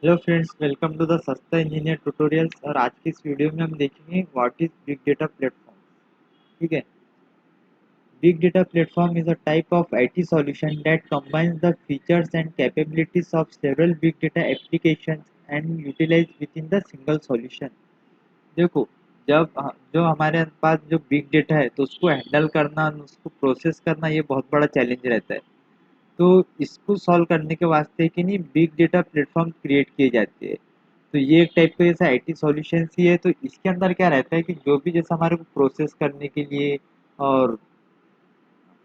Hello friends, welcome to the Sasta engineer tutorials. और आज की इस वीडियो में हम देखेंगे what is big data platform. ठीक है। Big data platform is a type of IT solution that combines the features and capabilities of several big data applications and utilize within the single solution. देखो, जो हमारे पास जो big data है तो उसको handle करना, उसको प्रोसेस करना, ये बहुत बड़ा चैलेंज रहता है। तो इसको सॉल्व करने के वास्ते कि नहीं बिग डेटा प्लेटफॉर्म क्रिएट किए जाते हैं। तो ये एक टाइप का जैसा आईटी सॉल्यूशन ही है। तो इसके अंदर क्या रहता है कि जो भी जैसा हमारे को प्रोसेस करने के लिए और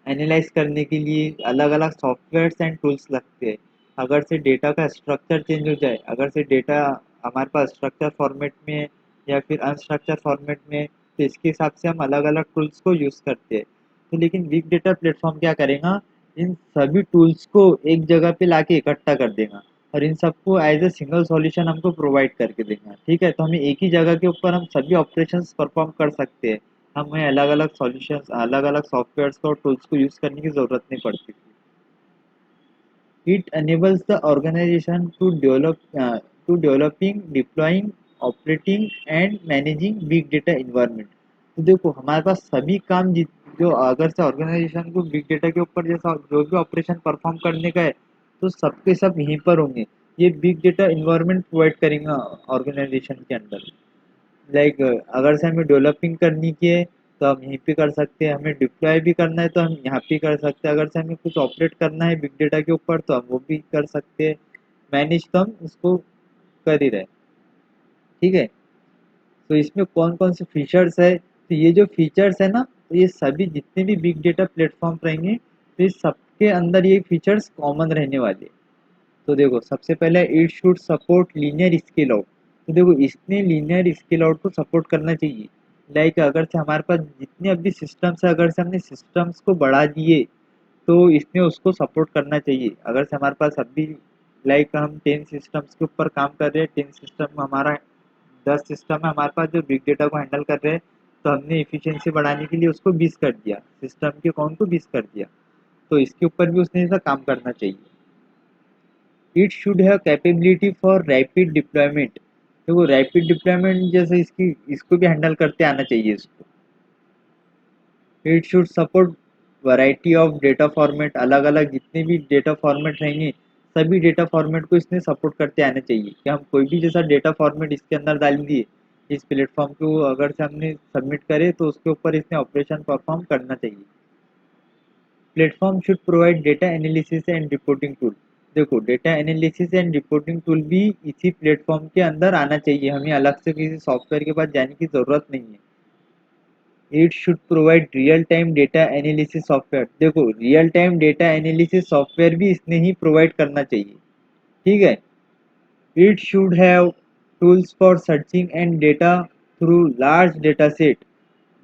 एनालाइज करने के लिए अलग अलग सॉफ्टवेयर्स एंड टूल्स लगते हैं। अगर से डेटा का स्ट्रक्चर चेंज हो जाए, अगर से डेटा हमारे पास स्ट्रक्चर फॉर्मेट में है या फिर अनस्ट्रक्चर फॉर्मेट में है, तो इसके हिसाब से हम अलग अलग टूल्स को यूज़ करते हैं। तो लेकिन बिग डेटा प्लेटफॉर्म क्या करेगा, इन सभी टूल्स को एक जगह पे लाके इकट्ठा कर देगा और इन सबको एज ए सिंगल सॉल्यूशन हमको प्रोवाइड करके देगा। ठीक है, तो हमें एक ही जगह के ऊपर हम सभी ऑपरेशंस परफॉर्म कर सकते हैं। हमें अलग अलग सॉल्यूशंस, अलग अलग सॉफ्टवेयर्स को और टूल्स को यूज़ करने की ज़रूरत नहीं पड़ती। It enables the organization to developing, deploying, operating and managing big data environment। तो देखो, हमारे पास सभी काम जो अगर से ऑर्गेनाइजेशन को बिग डेटा के ऊपर जैसा जो भी ऑपरेशन परफॉर्म करने का है, तो सबके सब यहीं पर होंगे। ये बिग डेटा इन्वायरमेंट प्रोवाइड करेंगे ऑर्गेनाइजेशन के अंदर। लाइक अगर से हमें डेवलपिंग करनी की है तो हम यहीं पे कर सकते हैं, हमें डिप्लॉय भी करना है तो हम यहाँ पे कर सकते हैं, अगर से हमें कुछ ऑपरेट करना है बिग डेटा के ऊपर तो हम वो भी कर सकते हैं। मैनेज तो हम उसको कर ही रहे हैं। ठीक है। तो इसमें कौन कौन से फीचर्स है, तो ये जो फीचर्स है ना, तो ये सभी जितने भी बिग डेटा प्लेटफॉर्म रहेंगे तो ये सबके अंदर ये फीचर्स कॉमन रहने वाले। तो देखो, सबसे पहले it should support linear scale out. तो देखो, इसने लीनियर स्केल आउट को सपोर्ट करना चाहिए। लाइक अगर से हमारे पास जितने अभी सिस्टम्स है, अगर से हमने सिस्टम्स को बढ़ा दिए तो इसने उसको सपोर्ट करना चाहिए। अगर से हमारे पास अभी लाइक हम 10 सिस्टम्स के ऊपर काम कर रहे हैं, 10 सिस्टम हमारा 10 सिस्टम है हमारे पास जो बिग डेटा को हैंडल कर रहे हैं, तो हमने इफिशियंसी बढ़ाने के लिए उसको 20 कर दिया, सिस्टम के काउंट को 20 कर दिया। तो इसके ऊपर भी उसने ऐसा काम करना चाहिए। It should have capability for rapid deployment. तो वो रैपिड डिप्लॉयमेंट जैसे इसकी इसको भी हैंडल करते आना चाहिए इसको। It should support variety of data format. अलग अलग जितने भी डेटा फॉर्मेट रहेंगे सभी डेटा फॉर्मेट को इसने सपोर्ट करते आना चाहिए कि हम कोई भी जैसा डेटा फॉर्मेट इसके अंदर डाल दिए, इस प्लेटफॉर्म को अगर से हमने सबमिट करे तो उसके ऊपर इसने ऑपरेशन परफॉर्म करना चाहिए। Platform should provide data analysis and reporting tool. देखो, data analysis and reporting tool भी इसी प्लेटफॉर्म के अंदर आना चाहिए, हमें अलग से किसी सॉफ्टवेयर के पास जाने की ज़रूरत नहीं है। It should provide real time data analysis software. देखो, real time data analysis software भी इसने ही प्रोवाइड करना चाहिए। ठीक है। It should have tools for searching and data through large data set.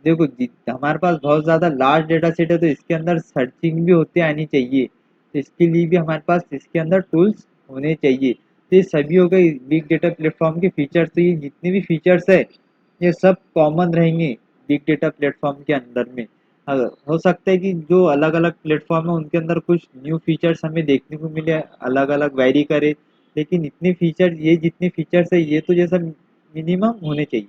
देखो, हमारे पास बहुत ज़्यादा लार्ज डेटा सेट है तो इसके अंदर सर्चिंग भी होते आनी चाहिए। तो इसके लिए भी हमारे पास इसके अंदर टूल्स होने चाहिए। तो ये सभी हो गए बिग डेटा प्लेटफॉर्म के फीचर्स। तो ये जितने भी फीचर्स है ये सब कॉमन रहेंगे बिग डेटा प्लेटफॉर्म के अंदर में। हो सकता है कि जो अलग अलग प्लेटफॉर्म है उनके अंदर कुछ न्यू फीचर्स हमें देखने को मिले, अलग अलग वैरी करे, लेकिन इतने फीचर ये जितने फीचर्स है ये तो जैसा मिनिमम होने चाहिए।